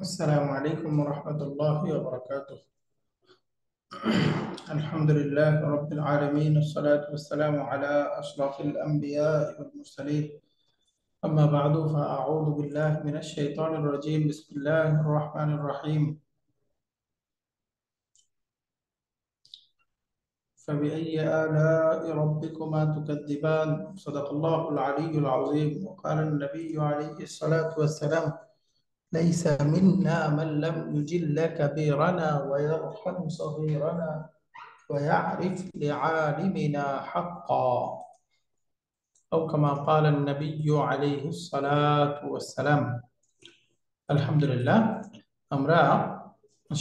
السلام عليكم ورحمة الله وبركاته. الحمد لله رب العالمين، والصلاة والسلام على أشرف الأنبياء والمرسلين. أما بعد، فأعوذ بالله من الشيطان الرجيم. بسم الله الرحمن الرحيم. فبأي آلاء ربكما تكذبان؟ صدق الله العلي العظيم. وقال النبي عليه الصلاة والسلام: ليس منا من لم يجل كبيرنا ويرحم صغيرنا ويعرف لعالمنا حقا، أو كما قال النبي عليه الصلاة والسلام. আলহামদুলিল্লাহ, আমরা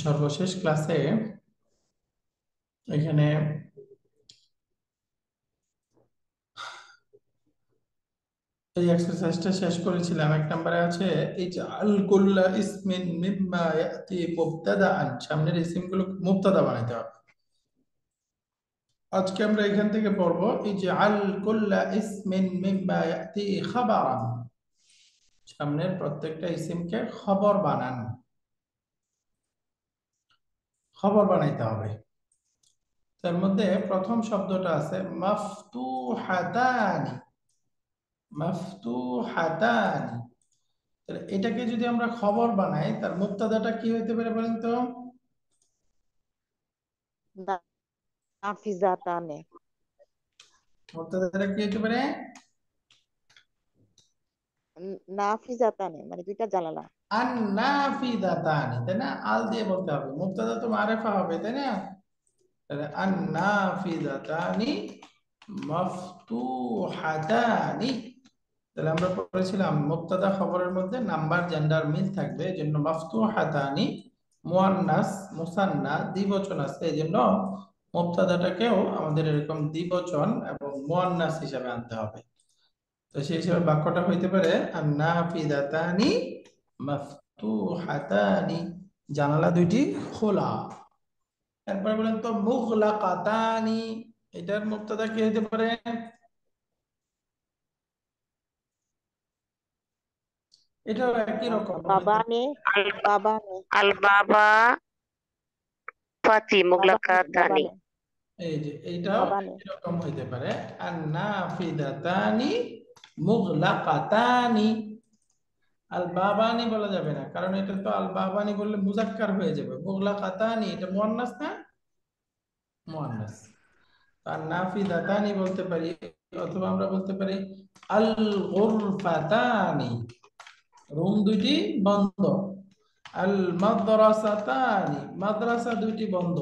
সর্বশেষ ক্লাসে এখানে এই এক্সারসাইজটা শেষ করেছিলাম। এক নম্বরে আছে ইজআল কুল্লা ইসমিন মিম্মা ইয়াতি মুবতাদাআন, সামনের ইসিমগুলো মুবতাদা বানাইতে হবে। আজকে আমরা এখান থেকে পড়বো ইজআল কুল্লা ইসমিন মিম্মা ইয়াতি খাবারান, সামনের প্রত্যেকটা ইসিমকে খবর বানান, খবর বানাইতে হবে। তার মধ্যে প্রথম শব্দটা আছে মাফতুহাতানি। মাফতুহাতানি, তাহলে এটাকে যদি আমরা খবর বানাই, তার মুবতাদাটা কি হইতে পারে বলেন তো? নাফিজাতানে। মুবতাদাটা কি হইতে পারে? নাফিজাতানে মানে দুইটা জানালা। আন-নাফিদাতানি, তাই না? আল দিয়ে বলতে হবে, মুবতাদা তো মারিফা হবে, তাই না? তাহলে আন-নাফিদাতানি মাফতুহাতানি। তাহলে আমরা পড়েছিলাম মুবতাদা খবরের মধ্যে নাম্বার জেন্ডার মিল থাকবে, এজন্য মাফতুহাতানি মুয়ান্নাস মুসান্না দ্বিবচন আছে, এজন্য মুবতাদাটাকেও আমাদের এরকম দ্বিবচন এবং মুয়ান্নাস হিসাবে আনতে হবে। তো সেই হিসাবে বাক্যটা হইতে পারে আন-নাফিদাতানি মাফতুহাতানি, জানালা দুইটি খোলা। একবার বলেন তো মুগলাকাতানি, এটার মুবতাদা কি হইতে পারে? এটাও একই রকম হইতে বাবানে। বাবানে। Al-Baba Fati বাবানে। Muglakatani. বাবানে। এই যে এইটাও বাবানে। এরকম হইতে পারে আন-নাফিদাতানি মুগলাকাতানি। আল বাবানি বলা যাবে না, কারণ এটা তো আল বাবানি বললে মুজাক্কার হয়ে যাবে। মুগলাকাতানি এটা মুয়ান্নাস না? মুয়ান্নাস। আর নাফিদাতানি বলতে পারি, অথবা আমরা বলতে পারি আল গুরফাতানি, রুম দুইটি বন্ধ। আল মাদ্রাসাতানি, মাদ্রাসা দুইটি বন্ধ।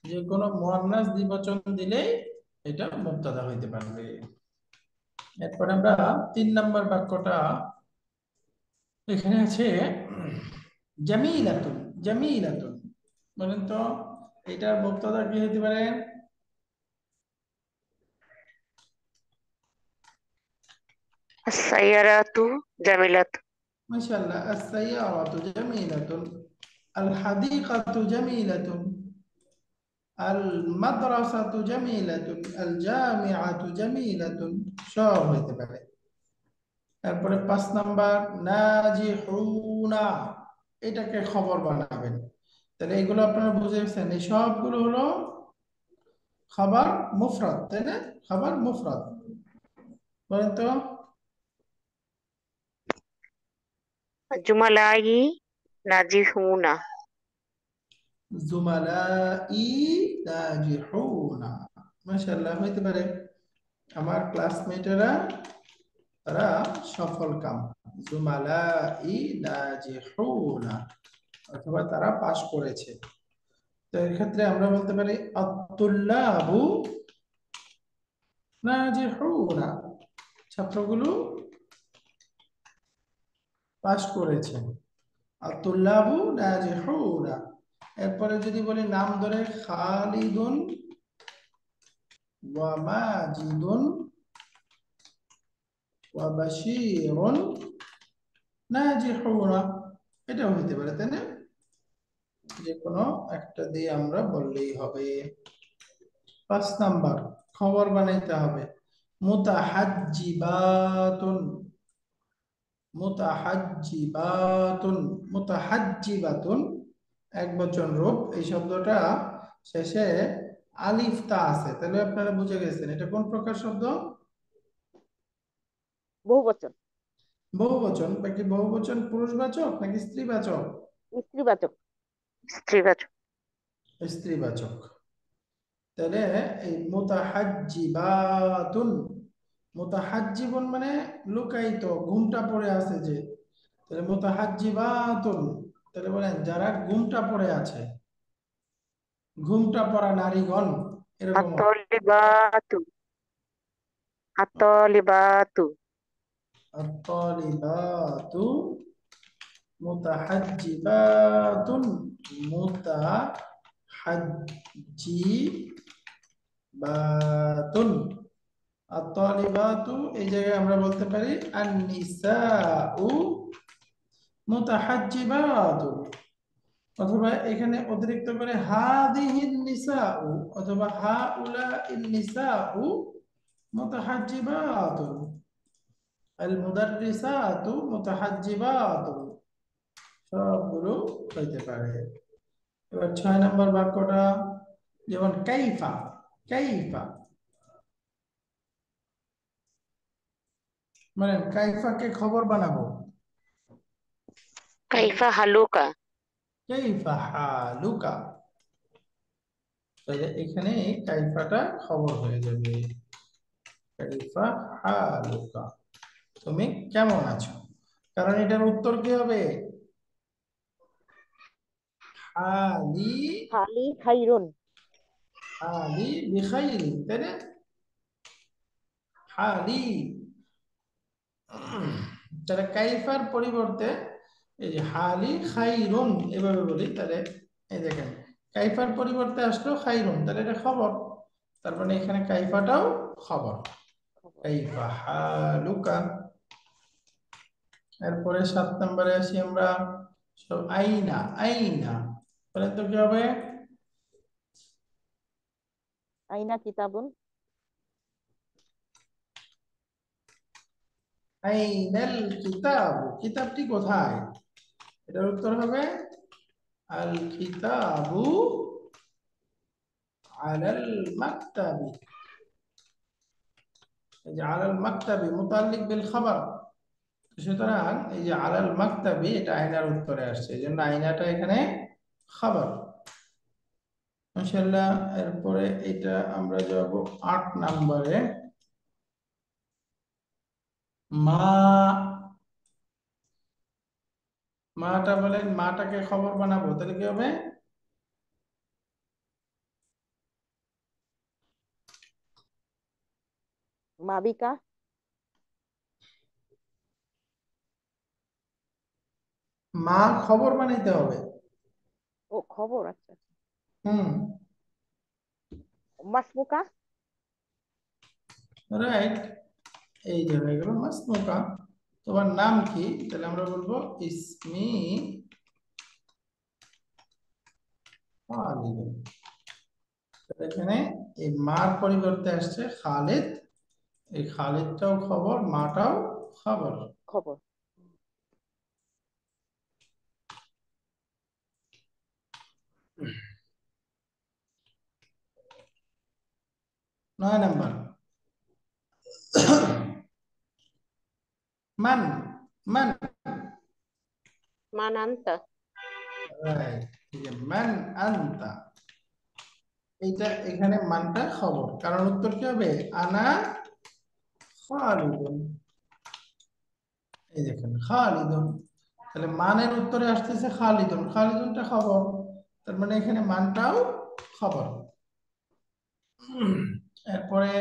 যে কোনো মুয়ান্নাস দ্বিবচন দিলেই এটা মুবতাদা হইতে পারবে। এরপর আমরা ৩ নম্বর বাক্যটা এখানে আছে জামিলাতুন। জামিলাতুন বলেন তো এটার মুবতাদা কি হতে পারে? As-Sayyaratu Jamilatu. মাশাআল্লাহ, আস-সাইয়ারাতু জামিলাতুন, আল হাদিকাতু জামিলাতুন, আল মাদ্রাসাতু জামিলাতুন, আল জামিআতু জামিলাতুন, সব হইতে পারে। তারপরে ৫ নাম্বার নাজিহুনা, এটাকে খবর বানাবেন। তাহলে এগুলো আপনারা বুঝে গেছেন, এই সবগুলো হলো খবর মুফরাদ, তাই না? খবর মুফরাদ। বলেন তো Jumalai Najihuna. জুমালাই নাজিহুনা, মাশাআল্লাহ হইতে পারে। আমার ক্লাসমেটেরা তারা সফল কাম, জুমালাই নাজিহুনা, অথবা তারা পাশ করেছে। তো এর ক্ষেত্রে আমরা বলতে পারি আত-তুল্লাবু নাজিহুনা, ছাত্রগুলো পাশ করেছে। আত-তুল্লাবু নাজিহুনা। এরপরে যদি বলি নাম ধরে খালিদুন ওয়া মাজিদুন ওয়া বাশীরুন নাজিহুনা, এটাও হইতে পারে, তাই না? যে কোনো একটা দিয়ে আমরা বললেই হবে। ৫ নাম্বার খবর বানাইতে হবে মুতাহাজ্জিবাতুন, মুতাহাজ্জিবাতুন, মুতাহাজ্জিবাতুন এক বচন রূপ। এই শব্দটা শেষে আলিফ তা আছে, তাহলে আপনারা বুঝে গেছেন এটা কোন প্রকার শব্দ? বহু বচন। বহুবচন। বাকি বহুবচন পুরুষবাচক নাকি স্ত্রীবাচক? স্ত্রীবাচক। স্ত্রীবাচক। স্ত্রীবাচক। তাহলে এই মুতাহাজ্জিবাতুন, মুতাহাজ্জিবুন মানে লুকায়িত, ঘুমটা পড়ে আছে যে, তাহলে মুতাহাজ্জিবাতুন, তাহলে বলেন যারা ঘুমটা পড়ে আছে, ঘুমটা পড়া নারীগণ, এরকম অর্থ। আত-তালিবাতু। আত-তালিবাতু। আত-তালিবাতু মুতাহাজ্জিবাতুন, মুতাহাজ্জিবাতুন। আত-তালিবাতু এই জায়গায় আমরা বলতে পারি আন-নিসাউ মুতাহাজ্জিবাতু, অথবা এখানে অতিরিক্ত করে হাদিহিন নিসাউ অথবা হাউলাইন নিসাউ মুতাহাজ্জিবাতুন, আল মুদাররিসাতু মুতাহাজ্জিবাতুন, সবগুলো হইতে পারে। এবার 6 নম্বর বাক্যটা, যেমন কাইফা, কাইফা মানে কাইফাকে খবর বানাবো, কাইফা হালুকা। কাইফা হালুকা, তাহলে এখানে কাইফাটা খবর হয়ে যাবে, কাইফা হালুকা, তুমি কেমন আছো, কারণ এটার উত্তর কি হবে? হালি, হালি খাইরুন। হালি বিখাইরি, তাই না? হালি, তাহলে কাইফার পরিবর্তে এই যে হালি খাইরুন এভাবে বলি, তাহলে এই দেখেন কাইফার পরিবর্তে আসলো খাইরুন, তাহলে এটা খবর, তার মানে এখানে কাইফাটাও খবর, কাইফা হালুকা। এরপরে 7 নম্বরে আসি আমরা, সব আইনা, আইনা বলেন তো কি হবে? আইনা কিতাবুন। আইনাল কিতাব, কিতাবটি কোথায়? এটার উত্তর হবে আল কিতাবু আলাল মাকতাবি। এই যে আলাল মাকতাবি মুতাল্লিক বিল খাবার, সুতরাং এই যে আলাল মাকতাবি এটা আয়নার উত্তরে আসছে, এই জন্য আয়নাটা এখানে খাবার। মাশাআল্লাহ। এরপরে এটা আমরা যাব 8 নম্বরে, মা, মাটা বলেন মাটাকে খবর বানাবো, তাহলে কি হবে? মাবিকা। মা খবর বানাইতে হবে। ও খবর, আচ্ছা। হুম, মাসমুকা। রাইট, এই যে হয়ে গেল মাসমুকা। তোমার নাম কি? তাহলে আমরা বলবো ইসমি খালিদ। এখানে এই মার পরিবর্তে আসছে খালিদ, এই খালিদটাও খবর, মাটাও খবর। খবর। 9 নম্বর, মান, মান, মান আনতা। রাইট, এই যে মান আনতা, এইটা এখানে মানটা খবর, কারণ উত্তর কি হবে? আনা খালিদুন। এই দেখেন খালিদুন, তাহলে মানের উত্তরে আসতেছে খালিদুন, খালিদুনটা খবর, তার মানে এখানে মানটাও খবর। এরপরে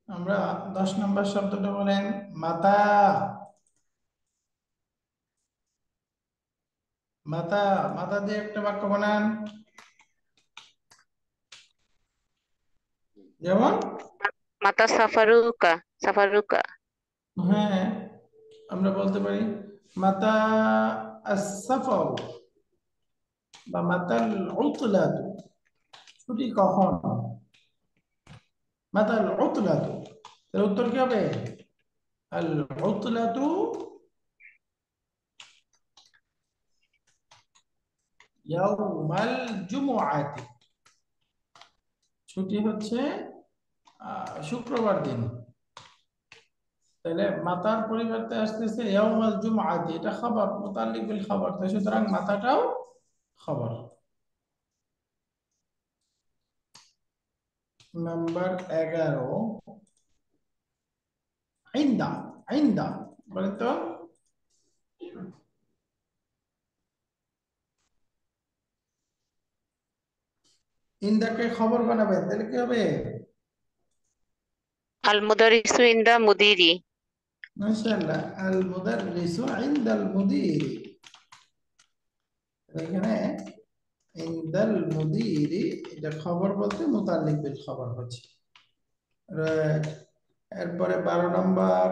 আমরা 10 নম্বর শব্দটা বলেন মাতা, মাতা, মাতা দিয়ে একটা বাক্য বানান, যেমন মাতা সাফারুকা। সাফারুকা। হ্যাঁ আমরা বলতে পারি মাতা আস-সাফার বা মাতাল উতলাতু, ছুটি কখন, মাতাল উতলাতু, এর উত্তর কি হবে? আল উতলাতু ইয়াউমাল জুমুআতি, ছুটি হচ্ছে শুক্রবার দিন। তাহলে মাতার পরিবর্তে আসতেছে ইয়াউমাল জুমআতি, এটা খবর, মুতাল্লিক বিল খবর, তো সুতরাং মাতাটাও খবর। নাম্বার 11, ইনদা। ইনদা বলেন তো। ইনদাকে খবর বানাবেন, তাহলে কি হবে? আল মুদারিসু ইনদা মুদিরি। মাশাআল্লাহ, আল মুদাররিসু ইনদাল মুদির। এখানে ইনদাল মুদিরি, এটা খবর বলতে মুতাল্লিক বিল খবর হচ্ছে। রাইট। এরপরে 12 নম্বর,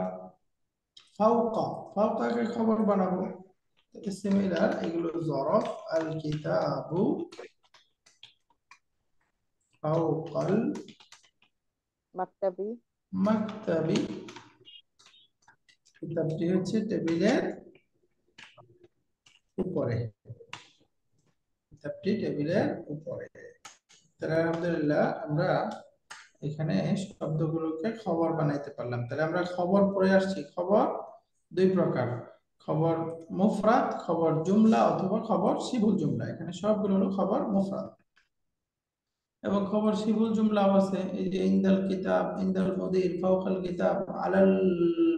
ফাওকা। ফাওকাকে খবর বানাবো, সিমিলার, এগুলো জরফ। আল কিতাবু ফাওকাল মাকতাবি। মাকতাবি, কিতাবটি হচ্ছে টেবিলের উপরে, কিতাবটি টেবিলের উপরে। তাহলে আলহামদুলিল্লাহ আমরা এখানে শব্দগুলোকে খবর বানাইতে পারলাম। তাহলে আমরা খবর পড়ে আসছি। খবর দুই প্রকার, খবর মুফরাদ, খবর জুমলা অথবা খবর শিবুল জুমলা। এখানে সবগুলো হলো খবর মুফরাদ, এবং খবর শিবুল জুমলাও আছে। এই যে ইনদাল কিতাব, ইনদাল মুদির, ফাওকাল কিতাব, আলাল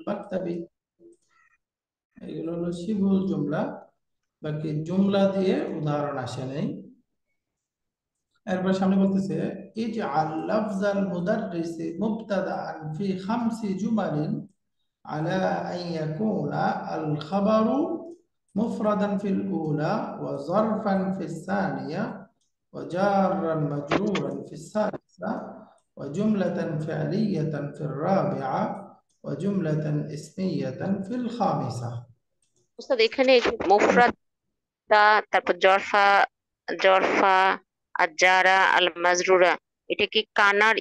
মাকতাবি, এগুলো হলো শিবুল জুমলা। বাকি জুমলা দিয়ে উদাহরণ আসে নাই। এরপর সামনে বলতেছে ইজআল লাফজাল মুদাররিসি মুবতাদাআন ফি খামসি জুমালিন আলা আন ইয়াকুনা আল খাবারু মুফরাদান ফিল উলা ওয়া যারফান ফিস সানিয়া ওয়া জাররান মাজরুরান ফিস সালিসা ওয়া জুমলাতান ফি'লিয়াতান ফির রাবিআ ওয়া জুমলাতান ইসমিয়াতান ফিল খামিসা। উস্তাদ এখানে মুফরাদা, তারপর জরফা, জরফা আর জারা আল মাজরুরা, এটা কি কানার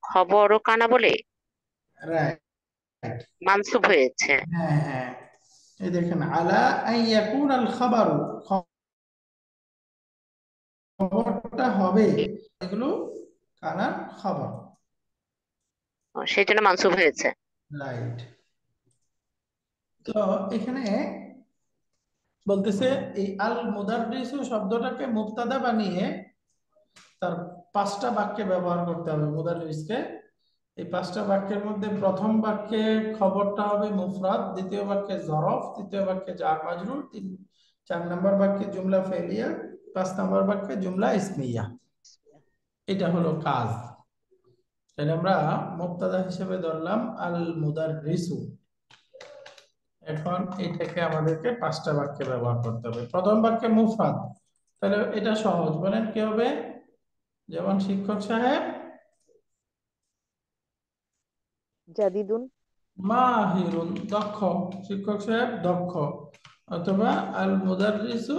খবরও কানা বলে রাইট। মানসুব হয়েছে? হ্যাঁ হ্যাঁ, এই দেখেন, আলা আন ইয়াকুনা আল খাবারু, খবরটা হবে, এগুলো কানার খবর। সেই জন্য মানসুব হয়েছে। রাইট। তো এখানে বলতেছে এই আল মুদাররিসু শব্দটাকে মুবতাদা বানিয়ে তার 5টা বাক্যে ব্যবহার করতে হবে মুদাররিসকে। এই 5টা বাক্যের মধ্যে প্রথম বাক্যে খবরটা হবে মুফরাদ, দ্বিতীয় বাক্যে জরফ, তৃতীয় বাক্যে জার মাজরুর, 4 নম্বর বাক্যে জুমলা ফেলিয়া, 5 নম্বর বাক্যে জুমলা ইসমিয়া। এটা হলো কাজ। তাহলে আমরা মুবতাদা হিসেবে ধরলাম আল মুদাররিসু। এখন এটাকে আমাদেরকে 5টা বাক্যে ব্যবহার করতে হবে। প্রথম বাক্যে মুফরাদ, তাহলে এটা সহজ, বলেন কি হবে? যেমন শিক্ষক সাহেব জাদিদুন। মাহিরুন, দক্ষ, শিক্ষক সাহেব দক্ষ। অথবা আল মুদাররিসু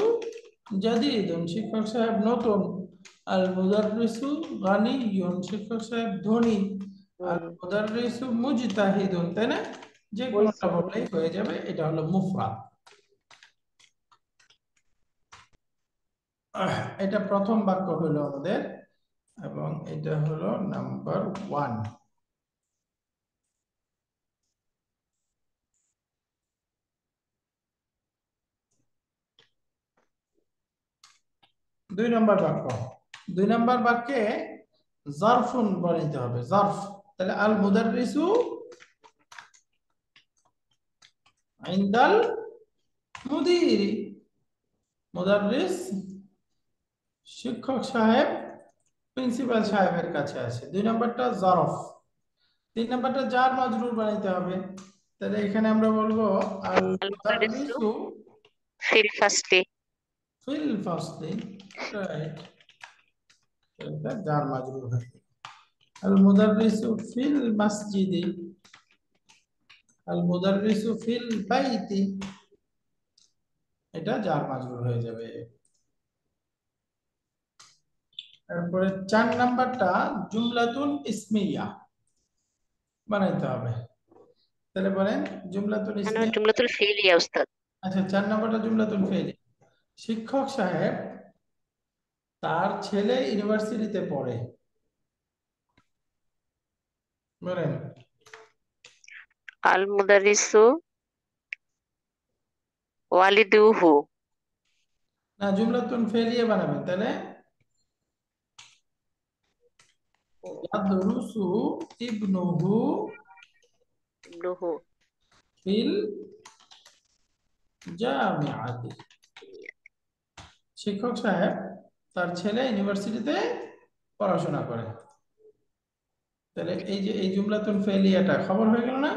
জাদিদুন, শিক্ষক সাহেব নতুন। আল মুদাররিসু গানিয়ুন, শিক্ষক সাহেব ধনী। আল ধনী। মুদাররিসু মুজতাহিদুন, তাই না? যে কোনোটা পরিশ্রমী। বললেই হয়ে যাবে। এটা হলো মুফরাদ। এটা প্রথম বাক্য হলো আমাদের, এবং এটা হলো নাম্বার 1। দুই নম্বর বাক্য, 2 নম্বর বাক্যে জারফুন বানাইতে হবে, জারফ। তাহলে আল মুদাররিসু ইনদাল মুদিরি, মুদাররিস শিক্ষক সাহেব প্রিন্সিপাল সাহেবের কাছে আছে। 2 নম্বরটা জারফ। 3 নম্বরটা জার মাজরুর বানাইতে হবে। তাহলে এখানে আমরা বলবো আল আল মুদারিসু মুদাররিসু ফিল ফাসলি। ফিল ফাসলি, রাইট, এটা জার মাজরুর হয়। আল মুদাররিসু ফিল মসজিদি, আল মুদাররিসু ফিল বাইতি, এটা জার মাজরুর হয়ে যাবে। তারপরে 4 নাম্বারটা জুমলাতুন ইসমিয়া বানাইতে হবে। তাহলে বলেন জুমলাতুন এখানে ইসমিয়া। জুমলাতুল ফিলিয়া উস্তাদ। আচ্ছা, 4 নাম্বারটা জুমলাতুন ফেলি। শিক্ষক সাহেব তার ছেলে ইউনিভার্সিটিতে পড়ে। বলেন। আল মুদারিসু ওয়ালিদুহু। না, জুমলাতুন ফেলিয়ে বানাবেন তাহলে ইয়াদরুসু ইবনুহু ইবনুহু। ফিল জামিআতি। শিক্ষক সাহেব তার ছেলে ইউনিভার্সিটিতে পড়াশোনা করে। তাহলে এই যে এই জুমলাতুন ফেলিয়াটা খবর হয়ে গেল না?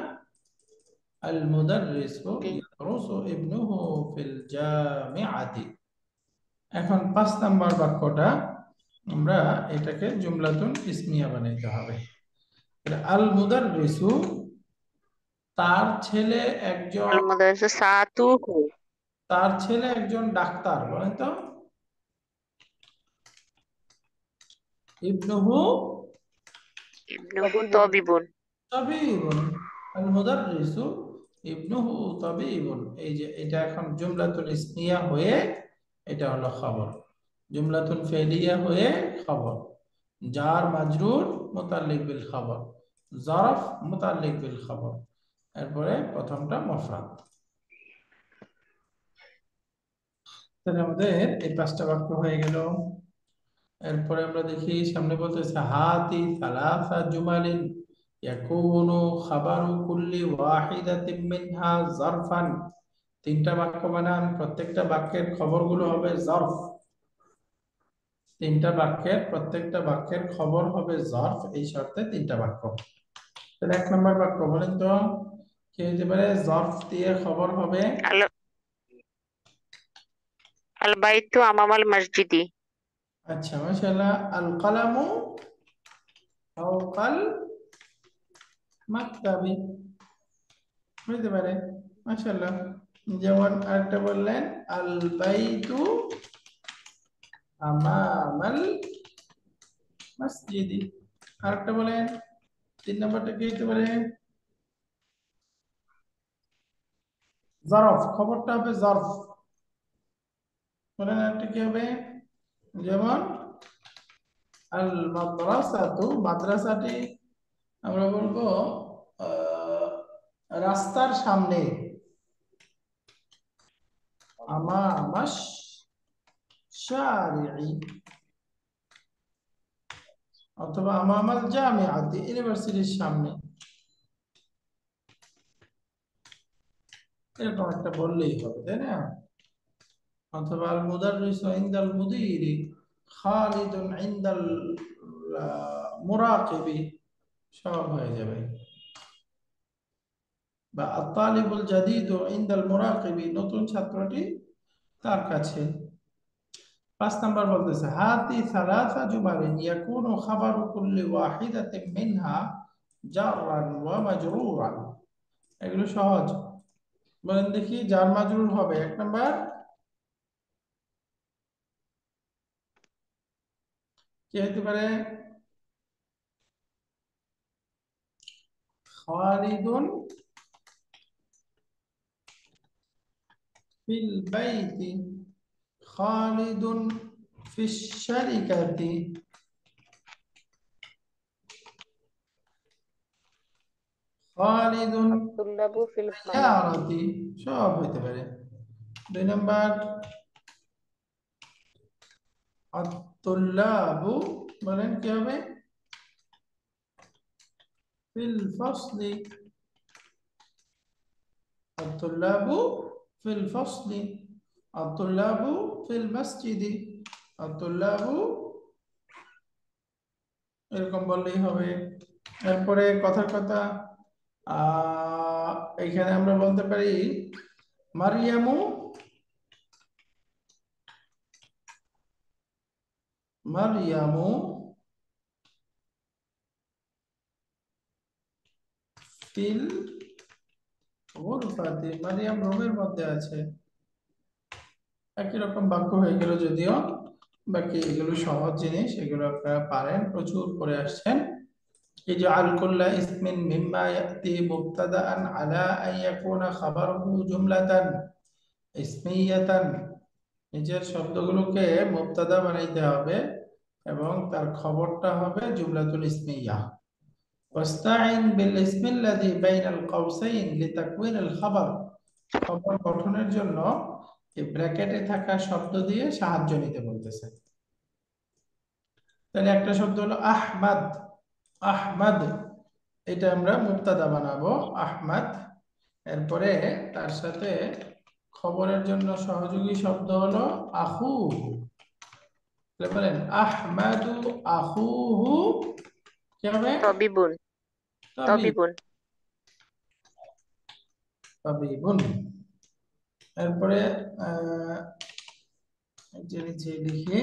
আল মুদাররিসু জি। ইয়াদরুসু ইবনুহু ফিল জামিআতি। এখন 5 নাম্বার বাক্যটা আমরা এটাকে জুমলাতুন ইসমিয়া বানাইতে হবে। আল মুদাররিসু তার ছেলে একজন আল মুদারিসু সাতুহু। তার ছেলে একজন ডাক্তার। বলেন তো ইবনুহু ইবনুহু তাবিবুন। তাবিবুন। তাবিবুন। আল মুদাররিসু ইবনুহু তাবিবুন। এই যে এটা এখন জুমলাতুল ইসমিয়া হয়ে এটা হলো খবর। জুমলাতুল ফেলিয়া হয়ে খবর। জার মাজরুর মুতাল্লিক বিল খবর, জরফ মুতাল্লিক বিল খবর। এরপরে প্রথমটা মুফরাদ। তাহলে আমাদের এই 5টা বাক্য হয়ে গেল। এরপরে আমরা দেখি সামনে বলতেছে হাতি সালাসা জুমালিন ইয়াকুনু খাবারু কুল্লি ওয়াহিদাতিন মিনহা জারফান। 3টা বাক্য বানান, প্রত্যেকটা বাক্যের খবরগুলো হবে জরফ। প্রত্যেকটা বাক্যের খবর হবে জরফ, এই শর্তে 3টা বাক্য। তাহলে 1 নম্বর বাক্য বলেন তো কি হতে পারে? জরফ দিয়ে খবর হবে আল আল বাইতু আমামাল মসজিদি। আচ্ছা মাশাআল্লাহ, আল কালামু ফাওকাল মাকতাবি হতে পারে। মাশাআল্লাহ। যেমন আরেকটা বললেন আল বাইতু আমামাল মসজিদি। আরেকটা বলেন 3 নম্বরটা কি হতে পারে? জরফ, খবরটা হবে জরফ। বলেন আরেকটা কি হবে? যেমন আল মাদ্রাসাতু, মাদ্রাসাটি আমরা বলবো আহ, রাস্তার সামনে। আমামাশ শারি'i, অথবা আমামাল জামিআতি, ইউনিভার্সিটির সামনে। এরকম একটা বললেই হবে, তাই না? অথবা আল মুদাররিসু ইনদাল মুদিরি খালিদুন ইনদাল মুরাকিবি, সব হয়ে যাবে। বা আত-তালিবুল জাদীদু ইনদাল মুরাকিবি, নতুন ছাত্রটি তার কাছে। 5 নম্বর বলতেছে হাতি সালাসা জুমালিন ইয়াকুনু খাবারু কুল্লি ওয়াহিদাতিন মিনহা জাররান ওয়া মাজরুরান। এগুলো সহজ। বলেন দেখি জার মাজরুর হবে 1 নম্বর কি হতে পারে? খালিদুন ফিল বাইতি, খালিদুন ফিশ শারিকাতি, খালিদুন আত-তুল্লাবু ফিল মাদ্রাসা। সাইয়ারাতি, সব হতে পারে। 2 নম্বর আত-তুল্লাবু, বলেন কি হবে? ফিল ফাসলি, আত-তুল্লাবু ফিল ফাসলি, আত-তুল্লাবু ফিল মসজিদি, আত-তুল্লাবু, এরকম বললেই হবে। এরপরে কথার কথা এখানে আমরা বলতে পারি মারিয়ামু, মারিয়ামু ফিল গুরফাতি, মারিয়াম রুমের মধ্যে আছে। একই রকম বাক্য হয়ে গেল, যদিও বাকি এগুলো সহজ জিনিস, এগুলো আপনারা পারেন, প্রচুর করে আসছেন। এই যে আল কুল্লা ইসমিন মিম্মা ইয়াতি মুবতাদাআন আলা আন ইয়াকুনা খাবারুহু জুমলাতান ইসমিয়াতান নিচের শব্দগুলোকে মুবতাদা বানাইতে হবে এবং তার খবরটা হবে জুমলাতুল ইসমিয়া। ওয়াস্তাইন বিল ইসমিল্লাযী বাইনাল কাউসাইন লিতাকওয়িনিল খাবার, খবর গঠনের জন্য এই ব্র্যাকেটে থাকা শব্দ দিয়ে সাহায্য নিতে বলতেছে। তাহলে একটা শব্দ হলো আহমাদ, আহমাদ, এটা আমরা মুবতাদা বানাবো আহমাদ। এরপরে তার সাথে খবরের জন্য সহযোগী শব্দ হলো আখু। বলেন আহমাদু আখুহু, কি হবে? তবিবুন, তাবিব, তবিবুন। তাবিবুন। এরপরে যে নিচে লিখি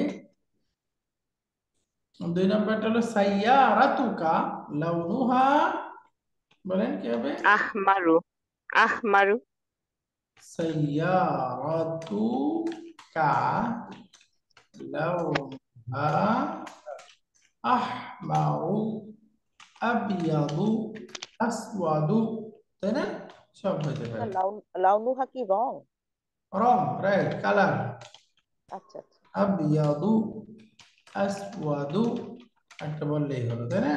2 নম্বরটা হলো সাইয়ারাতুকা লাউনুহা, বলেন কি হবে? আহমারু, আহমারু। সাইয়ারাতুকা লাউনুহা আহমারু আবিয়াদু আসওয়াদু, তাই না? সব হতে না, পারে। লাউনুহা কি রং? রং, রাইট, কালার। আচ্ছা আচ্ছা। আবিয়াদু আসওয়াদু একটা বললেই হলো, তাই না?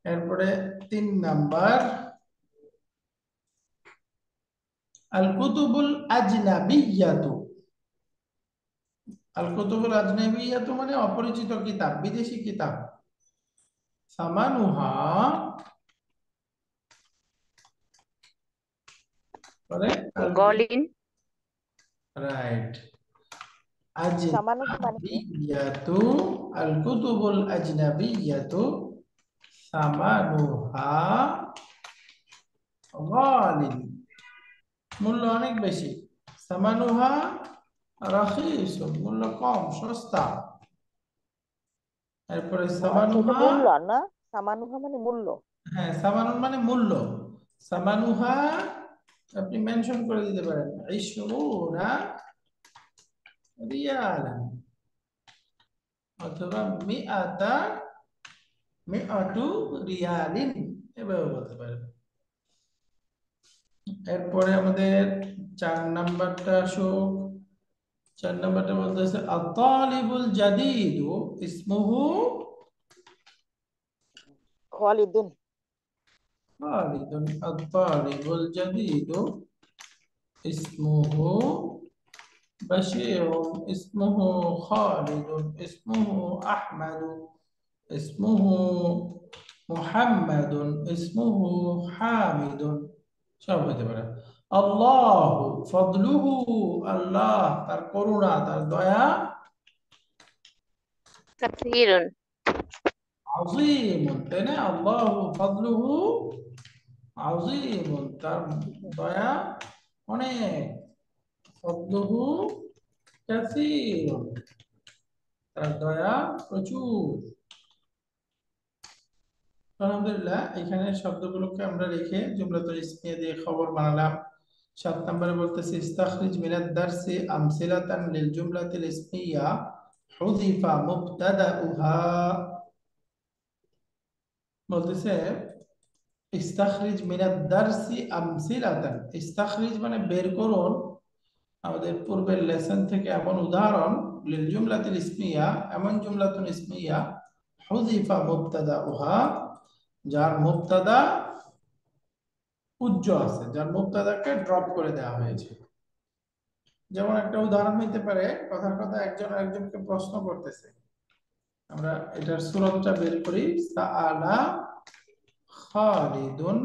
এরপরে 3 নাম্বার আল কুতুবুল আজনাবিয়াতু। আল কুতুবুল আজনাবিয়াতু মানে অপরিচিত কিতাব, বিদেশি কিতাব। সামানুহা, বলে গলিন, রাইট, সামানুহা মানে কি? আজনাবিয়াতু, আল কুতুবুল আজনাবিয়াতু সামানুহা গালিন, মূল্য অনেক বেশি। সামানুহা রাখিস, মূল্য কম, সস্তা। এরপরে ও আচ্ছা, এটা সামানুহা, মূল্য না? সামানুহা মানে মূল্য। হ্যাঁ সামানুন মানে মূল্য। সামানুহা আপনি মেনশন করে দিতে পারেন, ইশরুনা রিয়ালান, অথবা মিআতু রিয়ালিন, এভাবে বলতে পারেন। এরপরে আমাদের 4 নাম্বারটা আসুক। 4 নাম্বারটা বলতেছে আত-তালিবুল জাদীদু ইসমুহু খালিদুন। খালিদুন। আত-তালিবুল জাদীদু ইসমুহু بشير، اسمه خالد، اسمه أحمد، اسمه محمد، اسمه حامد، সব হতে পারে। আল্লাহ ফদলুহু, আল্লাহ তার করুণা, তার দয়া। কাসীরুন, আযীম, তাই না? আল্লাহ ফদলুহু আযীম, তার দয়া অনেক। ফদলুহু কাসীর, তার দয়া প্রচুর। আলহামদুলিল্লাহ, এখানে শব্দগুলোকে আমরা রেখে জুমলাতুল ইসমিয়া দিয়ে খবর বানালাম। 7 নম্বরে বলতেছে ইস্তাখরিজ মিনাদ দারসি আমসিলাতান লিল জুমলাতিল ইসমিয়া হুযিফা মুবতাদাউহা। বলতেছে ইস্তাখরিজ মিনাদ দারসি আমসিলাতান, ইস্তাখরিজ মানে বের করুন আমাদের পূর্বের লেসন থেকে এমন উদাহরণ, লিল জুমলাতিল ইসমিয়া, এমন জুমলাতুল ইসমিয়া হুযিফা মুবতাদাউহা, যার মুবতাদা উজ্জ্ব আছে, যার মুবতাদাকে ড্রপ করে দেওয়া হয়েছে। যেমন একটা উদাহরণ হইতে পারে, কথার কথা একজন আরেকজনকে প্রশ্ন করতেছে। আমরা এটার সূরতটা বের করি, সাআলা খালিদুন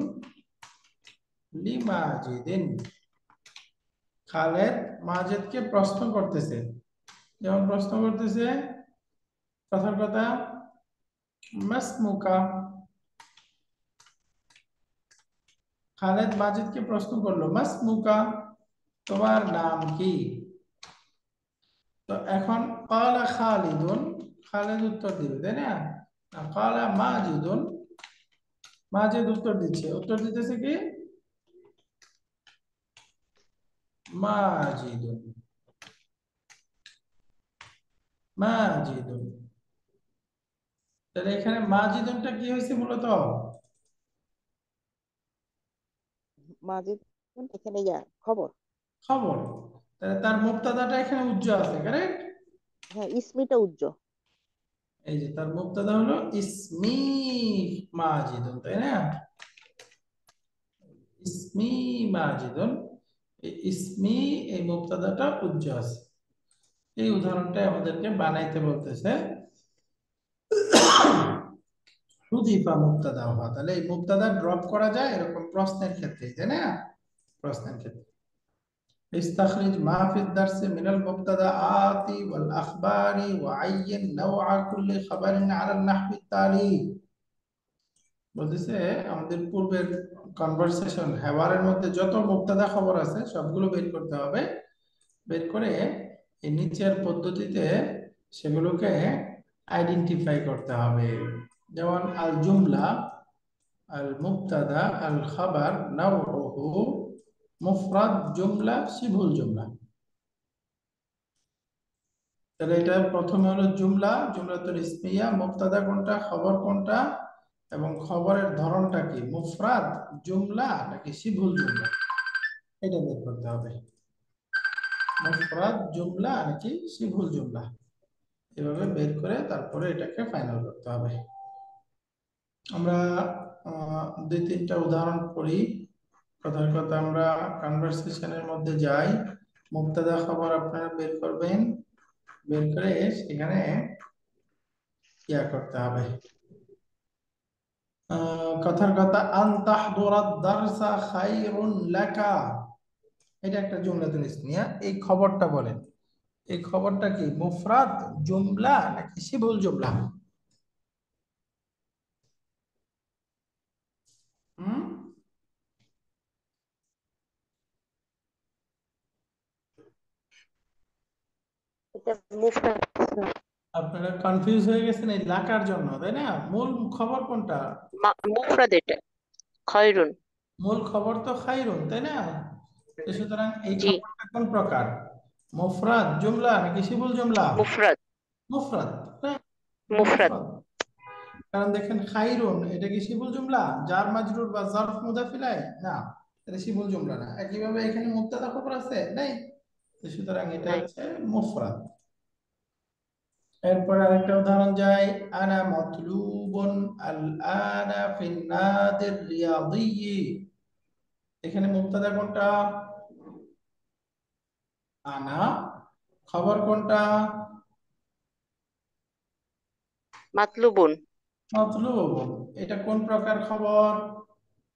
লিমাজিদিন। খালেদ মাজিদকে প্রশ্ন করতেছে। যেমন প্রশ্ন করতেছে, কথার কথা মাসমুকা, খালেদ মাজিদকে প্রশ্ন করলো মাসমুকা, তোমার নাম কি? তো এখন ক্বালা খালিদুন, খালিদ উত্তর দিবে, তাই না? ক্বালা মাজিদুন, মাজিদ উত্তর দিচ্ছে, উত্তর দিতেছে কি? মাজিদুন, মাজিদুন। তাহলে এখানে মাজিদুনটা কি হয়েছে মূলত? মাজিদ, এখানে খবর। খবর। তাহলে তার মুবতাদাটা এখানে উজ্জ আছে, কারেক্ট? হ্যাঁ, ইসমিটা উজ্জ্ব। এই যে তার মুবতাদা হলো ইসমি মাজিদুন, তাই না? ইসমি মাজিদুন, এই ইসমি এই মুবতাদাটা উজ্জ আছে। এই উদাহরণটা আমাদেরকে বানাইতে বলতেছে। হুযিফা মুবতাদা হওয়া, তাহলে এই মুবতাদা ড্রপ করা যায় এরকম প্রশ্নের ক্ষেত্রে, তাই না? প্রশ্নের ক্ষেত্রে استخرج ما في الدرس من المبتدآت والأخبار وعين نوع كل خبر على النحو التالي। বলতেছে আমাদের পূর্বের কনভারসেশন হেওয়ারের মধ্যে যত মুবতাদা খবর আছে সবগুলো বের করতে হবে। বের করে এই নিচের পদ্ধতিতে সেগুলোকে আইডেন্টিফাই করতে হবে। যেমন আল জুমলা, আল মুবতাদা, আল খাবার, নাউহু, মুফরাদ, জুমলা, শিবহুল জুমলা। তাহলে এটা প্রথমে হলো জুমলা, জুমলাতুল ইসমিয়া, মুবতাদা কোনটা, খবর কোনটা, এবং খবরের ধরনটা কি, মুফরাদ, জুমলা নাকি শিবহুল জুমলা, এটা বের করতে হবে। মুফরাদ, জুমলা নাকি শিবহুল জুমলা, এভাবে বের করে তারপরে এটাকে ফাইনাল করতে হবে। আমরা দুই তিনটা উদাহরণ পড়ি। কথার কথা আমরা কনভারসেশনের মধ্যে যাই। মুবতাদা খবর আপনারা বের করবেন, বের করে সেখানে ইয়া করতে হবে। কথার কথা আন তাহদুরাদ দারসা খায়রুন লাকা, এটা একটা জুমলাতুল ইসমিয়া। এই খবরটা বলেন, এই খবরটা কি মুফরাদ, জুমলা নাকি শিবহুল জুমলা? হুম এটা মুফতাদ। আপনারা কনফিউজ হয়ে গেছেন এই লাকার জন্য, তাই না? মূল খবর কোনটা? মুফরাদ, এটা খয়রুন। মূল খবর তো খায়রুন, তাই না? তো সুতরাং এই জি, খবরটা কোন প্রকার, মুফরাদ, জুমলা নাকি শিবহুল জুমলা? মুফরাদ। মুফরাদ, হ্যাঁ, মুফরাদ। মুফরাদ। কারণ দেখেন খাইরুন এটা কি শিবুল জুমলা, জার মাজরুর বা জারফ মুদাফিলাই? না, এটা শিবুল জুমলা না। একইভাবে এখানে মুবতাদা খবর আছে নাই, তো সুতরাং এটা নাই। হচ্ছে মুফরাদ। এরপর আরেকটা উদাহরণ যাই, আনা মাতলুবুন আল আনা ফিন নাদির রিয়াদি, এখানে মুবতাদা কোনটা? আনা। খবর কোনটা? মাতলুবুন। মাতলুবুন। এটা কোন প্রকার খবর?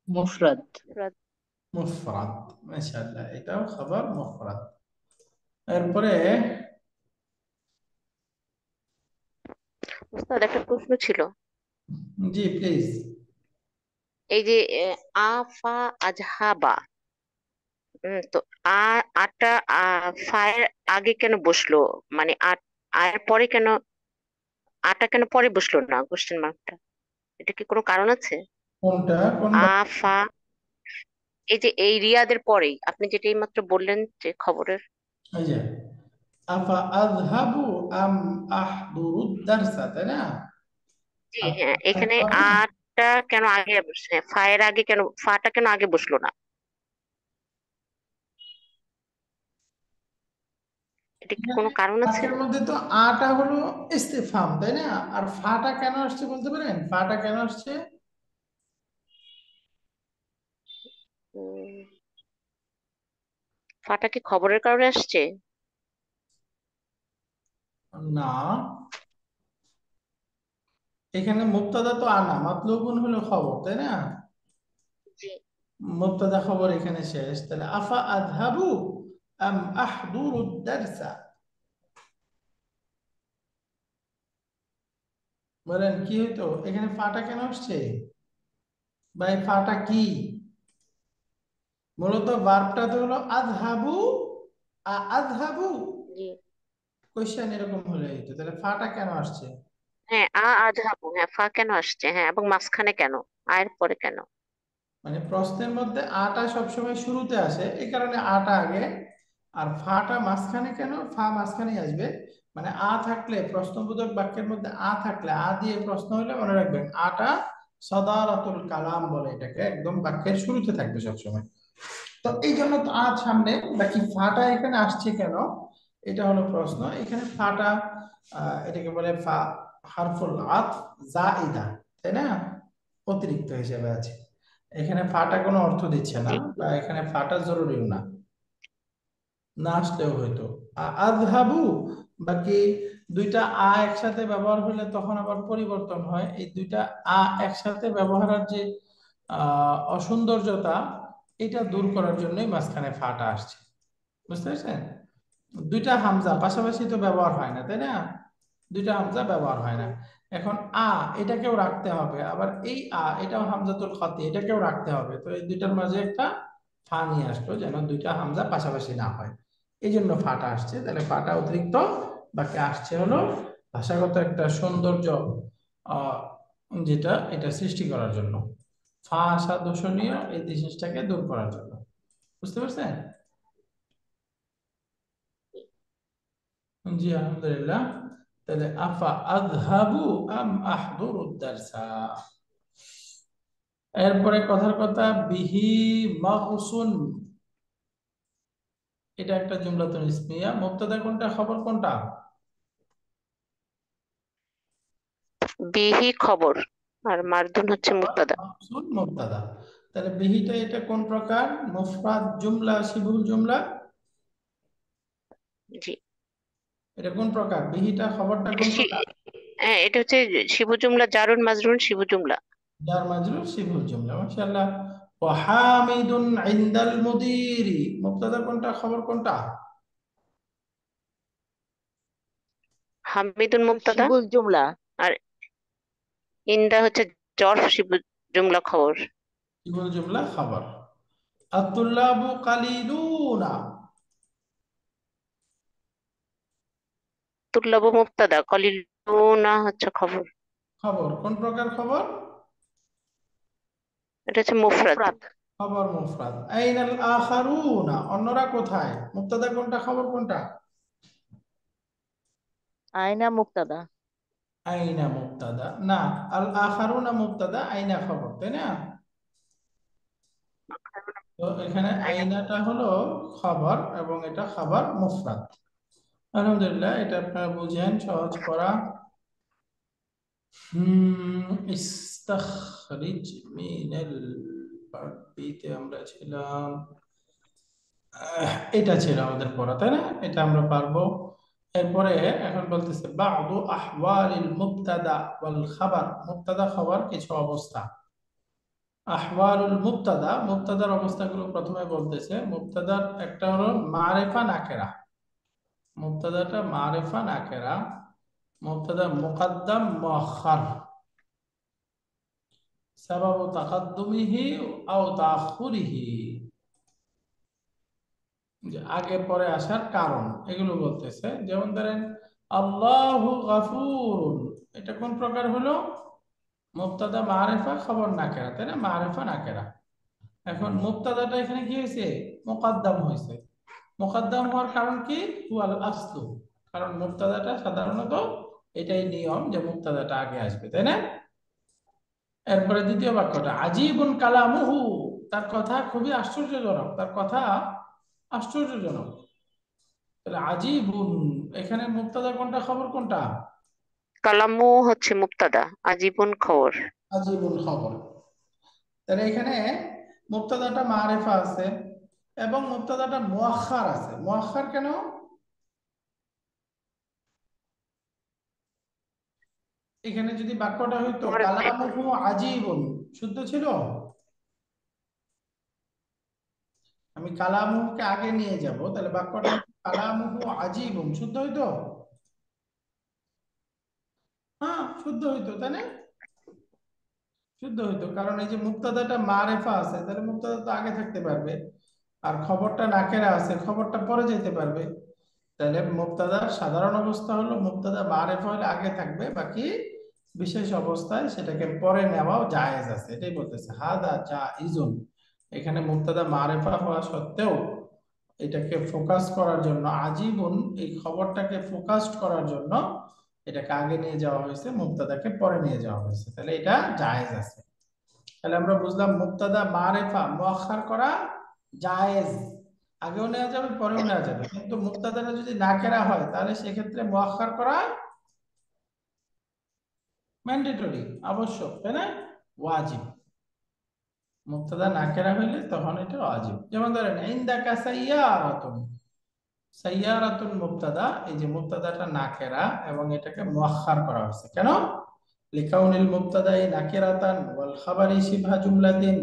মুফরাদ। মুফরাদ। মুফরাদ। মাশাআল্লাহ, এটাও খবর মুফরাদ। এরপরে উস্তাদ, একটা প্রশ্ন ছিল। জি প্লিজ। এই যে আফা আজহাবা, তো আটা ফায়ের আগে কেন বসলো? মানে আয়ের পরে কেন, আটা কেন পরে বসলো না, কোশ্চেন মার্কটা? এটা কি কোনো কারণ আছে? কোনটা কোন আফা, এই যে এই রিয়াদের পরেই আপনি যেটা এইমাত্র বললেন যে খবরের। এই যে আফা আযহাবু আম আহদুরুদ দারসা, তাই না? জি হ্যাঁ, এখানে তারপরে আটা কেন আগে বসছে, ফায়ের আগে কেন, ফাটা কেন আগে বসলো না? এটা কি কোনো কারণ আছে? বাক্যের মধ্যে তো আটা হলো ইস্তিফহাম, তাই না? আর ফাটা কেন আসছে বলতে পারেন, ফাটা কেন আসছে? উম, ফাটা কি খবরের কারণে আসছে? না, এখানে মুবতাদা তো আনা, মাতলুবুন হলো খবর, তাই না? জি। মুবতাদা খবর এখানে শেষ, তাহলে আফা আযহাবু আম আহদুরুদ দারসা, বলেন কি হইতো এখানে? ফাটা কেন আসছে ভাই? ফাটা কি? মূলত ভার্বটা তো হলো আযহাবু, আযহাবু জি। কোশ্চেন এরকম হলে হইতো, তাহলে ফাটা কেন আসছে? হ্যাঁ, আজহাবু, হ্যাঁ, ফা কেন আসছে, হ্যাঁ, এবং মাঝখানে কেন, আয়ের পরে কেন? মানে প্রশ্নের মধ্যে আটা সবসময় শুরুতে আসে, এই কারণে আটা আগে, আর ফাটা মাঝখানে কেন? ফা মাঝখানেই আসবে। মানে আ থাকলে, প্রশ্নবোধক বাক্যের মধ্যে আ থাকলে, আ দিয়ে প্রশ্ন হলে মনে রাখবেন আটা সদারাতুল কালাম বলে এটাকে, একদম বাক্যের শুরুতে থাকবে সবসময়। তো এই জন্য তো আজ সামনে, বাকি ফাটা এখানে আসছে কেন, এটা হলো প্রশ্ন। এখানে ফাটা এটাকে বলে ফা হারফুল আত জাইদা, তাই না, অতিরিক্ত হিসেবে আছে। এখানে ফাটা কোনো অর্থ দিচ্ছে না, জি বা এখানে ফাটা জরুরিও না, না আসলেও হয়তো। আযহাবু, বাকি দুইটা একসাথে ব্যবহার হলে তখন আবার পরিবর্তন হয়। এই দুইটা একসাথে ব্যবহারের যে অসৌন্দর্যতা, এটা দূর করার জন্যই মাঝখানে ফাটা আসছে, বুঝতে পারছেন? দুইটা হামজা পাশাপাশি তো ব্যবহার হয় না, তাই না, দুইটা হামজা ব্যবহার হয় না। এখন এটাকেও রাখতে হবে, আবার এই এটাও হামজাতুল খাতি, এটাকেও রাখতে হবে। তো এই দুইটার মাঝে একটা ফা নিয়ে আসলো, যেন দুইটা হামজা পাশাপাশি না হয়, এই জন্য ফাটা আসছে। তাহলে ফাটা অতিরিক্ত, বাকি আসছে হলো ভাষাগত একটা সৌন্দর্য, আহ যেটা এটা সৃষ্টি করার জন্য। ফা আসা দূষণীয় এই জিনিসটাকে দূর করার জন্য, বুঝতে পারছেন? জি আলহামদুলিল্লাহ। তাহলে আফা আযহাবু আম আহদুরুদ দারসা। এরপরে কথার কথা, বিহি মাগসুন, এটা একটা জুমলাতুন ইসমিয়া। মুবতাদা কোনটা, খবর কোনটা? বিহি খবর, আর মারদুন হচ্ছে খবর, মুবতাদা। মাগসুন মুবতাদা। তাহলে বিহিটা এটা কোন প্রকার, মুফরাদ জুমলা, শিবুল জুমলা? জি এটা কোন প্রকার, বিহিটা খবরটা এটা কোন প্রকার? হ্যাঁ, এটা হচ্ছে শিবু জুমলা, জারুন মাজরুন শিবু জুমলা। জার মাজরুর শিবুল জুমলা, মাশাআল্লাহ। ওয়া হামিদুন ইনদাল মুদিরি, মুবতাদা কোনটা, খবর কোনটা? হামিদুন মুবতাদা, শিবুল জুমলা। আর ইন্দা হচ্ছে জরফ শিবু জুমলা খবর। শিবুল জুমলা খবর। আত-তুল্লাবু কালিলুনা, তুল্লাবু মুবতাদা, কলিলুনা হচ্ছে খবর। খবর কোন প্রকার খবর? এটা হচ্ছে মুফরাদ। মুফরাদ। খবর মুফরাদ। আইনাল আখারুনা, অন্যরা কোথায়, মুবতাদা কোনটা, খবর কোনটা? আয়না মুক্তাদা। আইনা মুবতাদা না, আল আখারুনা মুবতাদা, আইনা খবর, তাই না? তো এখানে আইনাটা হলো খবর, এবং এটা খবর মুফরাদ। আলহামদুলিল্লাহ, এটা আপনারা বুঝেন, সহজ করা। ইস্তাখরিজ মিনাল বারবিতে আমরা ছিলাম, এটা ছিল আমাদের পড়া, তাই না, এটা আমরা পারবো। এরপরে এখন বলতেছে বাদু আহওয়ালিল মুবতাদা ওয়াল খাবার, মুবতাদা খবর কিছু অবস্থা। আহওয়ালুল মুবতাদা, মুবতাদার অবস্থাগুলো প্রথমে বলতেছে। মুবতাদার একটা হলো মারেফা নাকেরা, মুবতাদাটা মারেফা নাকেরা। মুবতাদা মুকাদ্দাম মুআখার, সাবাবু তাকাদ্দুমিহি আও তাআখুরিহি, যে আগে পরে আসার কারণ, এগুলো বলতেছে। যেমন ধরেন আল্লাহু গাফুরুন, এটা কোন প্রকার হলো, মুবতাদা মারিফা, খবর নাকেরা, তাই না, মারিফা নাকেরা। এখন মুবতাদাটা এখানে কি হয়েছে, মুকাদ্দাম হয়েছে। মুকাদ্দাম হওয়ার কারণ কি, হুয়াল আসলু, কারণ মুবতাদাটা সাধারণত এটাই নিয়ম যে মুবতাদাটা আগে আসবে, তাই না? এরপরে দ্বিতীয় বাক্যটা আজীবুন কালামুহু, তার কথা খুবই আশ্চর্যজনক, তার কথা আশ্চর্যজনক। তাহলে আজীবুন, এখানে মুবতাদা কোনটা, খবর কোনটা? কালামু হচ্ছে মুবতাদা, আজীবন খবর। আজীবুন খবর। তাহলে এখানে মুবতাদাটা মারিফা আছে, এবং মুবতাদাটা মুআখার আছে। মুআখার কেন? এখানে যদি বাক্যটা হইতো তোমার কালামুহু আজীবুন, শুদ্ধ ছিল। আমি কালামুহুকে আগে নিয়ে যাব, তাহলে বাক্যটা হতো কালামুহু আজীবুন, শুদ্ধ হইতো। হ্যাঁ, শুদ্ধ হইতো, তাই না, শুদ্ধ হইতো। কারণ এই যে মুবতাদাটা মারেফা আছে, তাহলে মুবতাদা তো আগে থাকতে পারবে, আর খবরটা নাকেরা আছে, খবরটা পরে যেতে পারবে। তাহলে মুবতাদার সাধারণ অবস্থা হলো মুবতাদা মারেফা হলে আগে থাকবে, বাকি বিশেষ অবস্থায় সেটাকে পরে নেওয়াও জায়েজ আছে, এটাই বলতেছে হাদা জাইজুন। এখানে মুবতাদা মারেফা হওয়া সত্ত্বেও এটাকে ফোকাস করার জন্য, আজীবন এই খবরটাকে ফোকাসড করার জন্য এটাকে আগে নিয়ে যাওয়া হয়েছে, মুবতাদাকে পরে নিয়ে যাওয়া হয়েছে, তাহলে এটা জায়েজ আছে। তাহলে আমরা বুঝলাম মুবতাদা মারেফা মুআখার করা জায়েজ, আগেও নেওয়া যাবে পরেও নেওয়া যাবে, কিন্তু মুক্তাদাটা যদি নাকেরা হয় তাহলে সেক্ষেত্রে মুআক্খার করা ম্যান্ডেটরি, আবশ্যক, তাই না? ওয়াজিব। মুক্তাদা নাকেরা হইলে তখন এটা ওয়াজিব। যেমন ধরেন ইনদাকা সাইয়ারাতুন, সাইয়ারাতুন মুবতাদা, এই যে মুবতাদাটা নাকেরা এবং এটাকে মুআক্খার করা হয়েছে কেন? লিকাউনিল মুবতাদাই নাকিরাতান ওয়াল খাবারি শিবহা জুমলাতিন,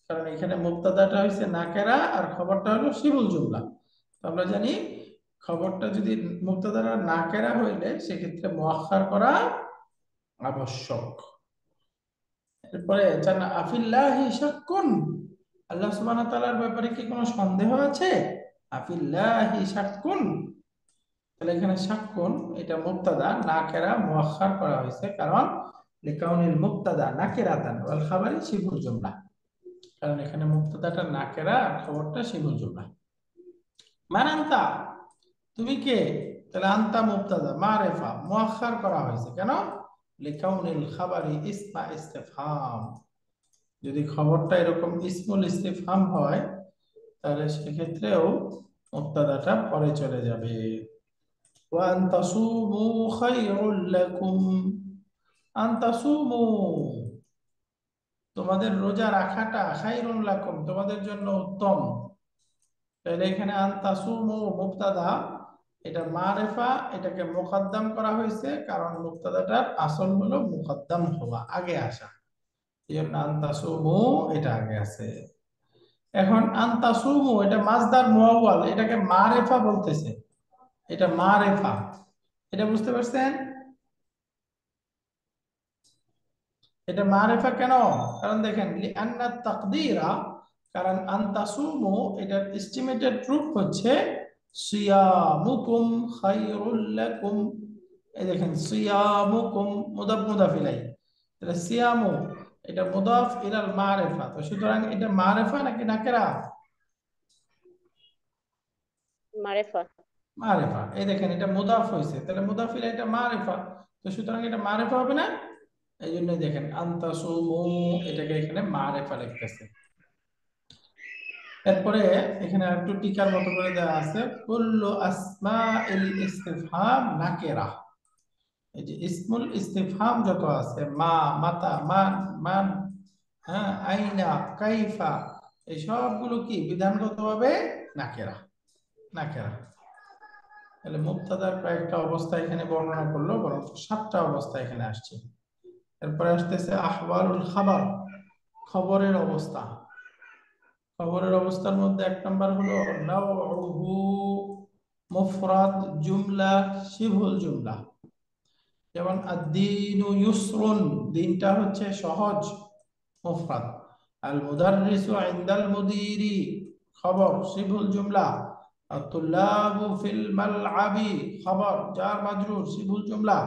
কারণ এখানে মুবতাদাটা হইছে নাকেরা আর খবরটা হলো শিবুল জুমলা। তো আমরা জানি খবরটা যদি মুবতাদাটা নাকেরা হইলে সেক্ষেত্রে মুআক্খার করা আবশ্যক। এরপরে জানা আফিল্লাহি শাক্কুন, আল্লাহ সুবহানাহু ওয়া তাআলার ব্যাপারে কি কোনো সন্দেহ আছে? আফিল্লাহি শাক্কুন, তাহলে এখানে শাক্কুন এটা মুবতাদা নাকেরা মুআক্খার করা হয়েছে কারণ লিকাউনিল মুবতাদা নাকিরাতান ওয়াল খাবারি শিবুল জুমলা, কারণ এখানে মুবতাদাটা নাকেরা আর খবরটা শিবুল জুমলা। মান আনতা, তুমি কে? তাহলে আনতা মুবতাদা মারিফা মুআক্খার করা হয়েছে কেন? লিকাউনিল খাবারি ইসমা ইস্তিফহাম, যদি খবরটা এরকম ইসমুল ইস্তিফহাম হয় তাহলে সেক্ষেত্রেও মুবতাদাটা পরে চলে যাবে। ওয়া আন তাসুমু খায়রুল লাকুম, আন তাসুমু, তোমাদের রোজা রাখাটা খায়রুল লাকুম, তোমাদের জন্য উত্তম। তাহলে এখানে আন তাসুমু মুবতাদা, এটা মারিফা, এটাকে মুকদ্দম করা হয়েছে কারণ মুবতাদাটার আসল হলো মুকদ্দম হওয়া, আগে আসা, এই জন্য আন তাসুমু এটা আগে আছে। এখন আনতাসুমু এটা মাসদার মুআওয়াল, এটাকে মারেফা বলতেছে, এটা মারেফা, এটা বুঝতে পারছেন? এটা মারেফা কেন? কারণ দেখেন লিআন্না তাকদীরা, কারণ আনতাসুমু এটার এস্টিমেটেড রূপ হচ্ছে সিয়ামুকুম খায়রুল লাকুম, এই দেখেন সিয়ামুকুম মুদাফ মুদাফ ইলাইহি, তাহলে সিয়ামু এটা মুদাফ ইলাল মারিফা, তো সুতরাং এটা মারিফা নাকি নাকিরা? মারেফা। মারিফা। এই দেখেন এটা মুদাফ হয়েছে, তাহলে মুদাফ ইলাইহি এটা মারিফা, তো সুতরাং এটা মারিফা হবে না? এই জন্য দেখেন আনতাসুমু এটাকে এখানে মারিফা লিখতেছে। এরপরে এখানে একটু টিকার মতো করে দেওয়া আছে কুল্লু আসমাইল ইস্তিফহাম নাকিরা, এই যে ইসমুল ইস্তিফহাম যত আছে মা, মাতা, মান, মান, হ্যাঁ, আইনা, কাইফা, এই সবগুলো কি বিধানগতভাবে নাকিরা, নাকিরা। তাহলে মুবতাদার কয়েকটা অবস্থা এখানে বর্ণনা করলো, বরং 7টা অবস্থা এখানে আসছে। এরপরে আসতেছে আহওয়ালুল খাবার, খবরের অবস্থা। খবরের অবস্থার মধ্যে 1 নম্বর হলো নাউহু মুফরাদ, জুমলা, শিবহুল জুমলা। যেমন আদ-দীনু ইউসরুন, দিনটা হচ্ছে সহজ, মুফরাদ। আল মুদাররিসু ইনদাল মুদিরি, খবর, শিবহুল জুমলা। আত-তুল্লাবু ফিল মালআবি, খবর, জার মাজরুর, শিবহুল জুমলা।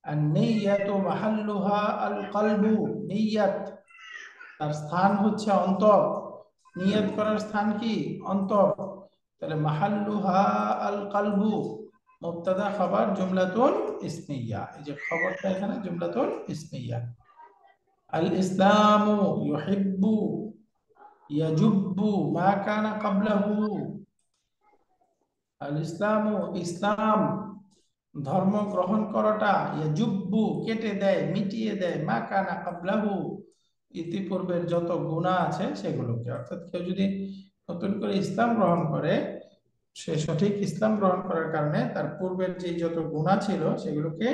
আন-নিয়্যাতু মাহাল্লুহা আল কলবু, নিয়্যাত তার স্থান হচ্ছে অন্তর, নিয়ত করার স্থান কি? অন্তর, তাহলে মাহাল্লুহা আল কলবু, মুবতাদা খবর জুমলাতুন ইসমিয়া, এই যে খবরটা এখানে জুমলাতুন ইসমিয়া। আল ইসলামু ইউহিব্বু ইয়াজুব্বু মা কানা ক্বাবলাহু, আল ইসলামু ইসলাম, ধর্ম গ্রহণ করাটা, ইয়াজুব্বু কেটে দেয়, মিটিয়ে দেয়, মা কানা ক্বাবলাহু ইতিপূর্বের যত গুনাহ আছে সেগুলোকে। অর্থাৎ কেউ যদি নতুন করে ইসলাম গ্রহণ করে, সে সঠিক ইসলাম গ্রহণ করার কারণে তার পূর্বের যে যত গুনাহ ছিল সেগুলোকে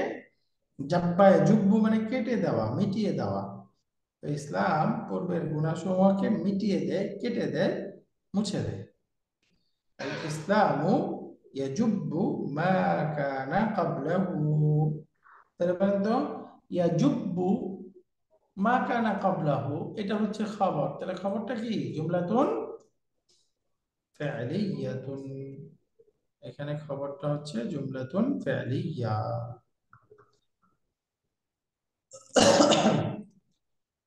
জাব্বায়, জুব্বু মানে কেটে দেওয়া, মিটিয়ে দেওয়া। তো ইসলাম পূর্বের গুনাহসমূহকে মিটিয়ে দেয়, কেটে দেয়, মুছে দেয়। আল ইসলামু ইয়াজুব্বু মা কানা ক্বাবলাহু, তাহলে বলেন তো ইয়াজুব্বু মা কানা ক্বাবলাহু এটা হচ্ছে খবর, তাহলে খবরটা কি? জুমলাতুন ফি'লিয়াতুন, এখানে খবরটা হচ্ছে জুমলাতুন ফি'লিয়া।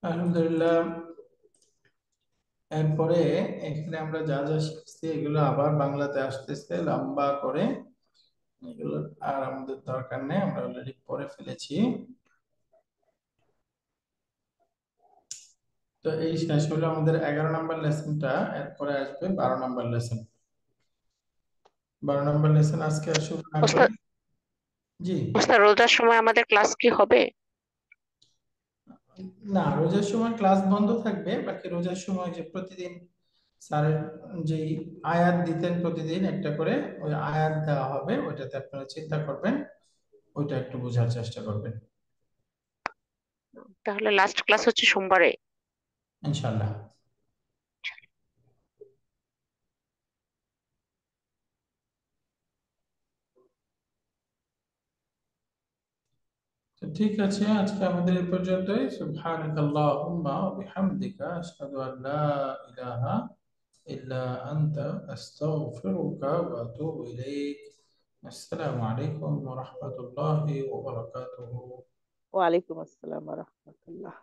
আলহামদুলিল্লাহ। এরপরে এখানে আমরা যা যা শিখছি এগুলো আবার বাংলাতে আসতেছে লম্বা করে, এগুলো আর আমাদের দরকার নেই, আমরা অলরেডি পড়ে ফেলেছি। তো এই শেষ হলো আমাদের 11 নম্বর লেসনটা, এরপরে আসবে 12 নম্বর লেসন। 12 নম্বর লেসন আজকে আর শুরু না করে, ওস্তাদ জি। ওস্তাদ রোজার সময় আমাদের ক্লাস কি হবে? না, রোজার সময় ক্লাস বন্ধ থাকবে, বাকি রোজার সময় যে প্রতিদিন স্যারের যে আয়াত দিতেন প্রতিদিন একটা করে, ওই আয়াত দেওয়া হবে, ওইটাতে আপনারা চিন্তা করবেন, ওইটা একটু বোঝার চেষ্টা করবেন, তাহলে লাস্ট ক্লাস হচ্ছে সোমবারে। ইনশাল্লাহ। তো ঠিক আছে, আজকে আমাদের এই পর্যন্তই। সুবহানাকাল্লাহুম্মা ওয়া বিহামদিকা আশহাদু আন লা ইলাহা ইল্লা আনতা আস্তাগফিরুকা ওয়া আতুবু ইলাইক। আসসালামু আলাইকুম ওয়া রাহমাতুল্লাহি ওয়া বারাকাতুহু। ওয়ালাইকুম আসসালাম ওয়া রাহমাতুল্লাহ।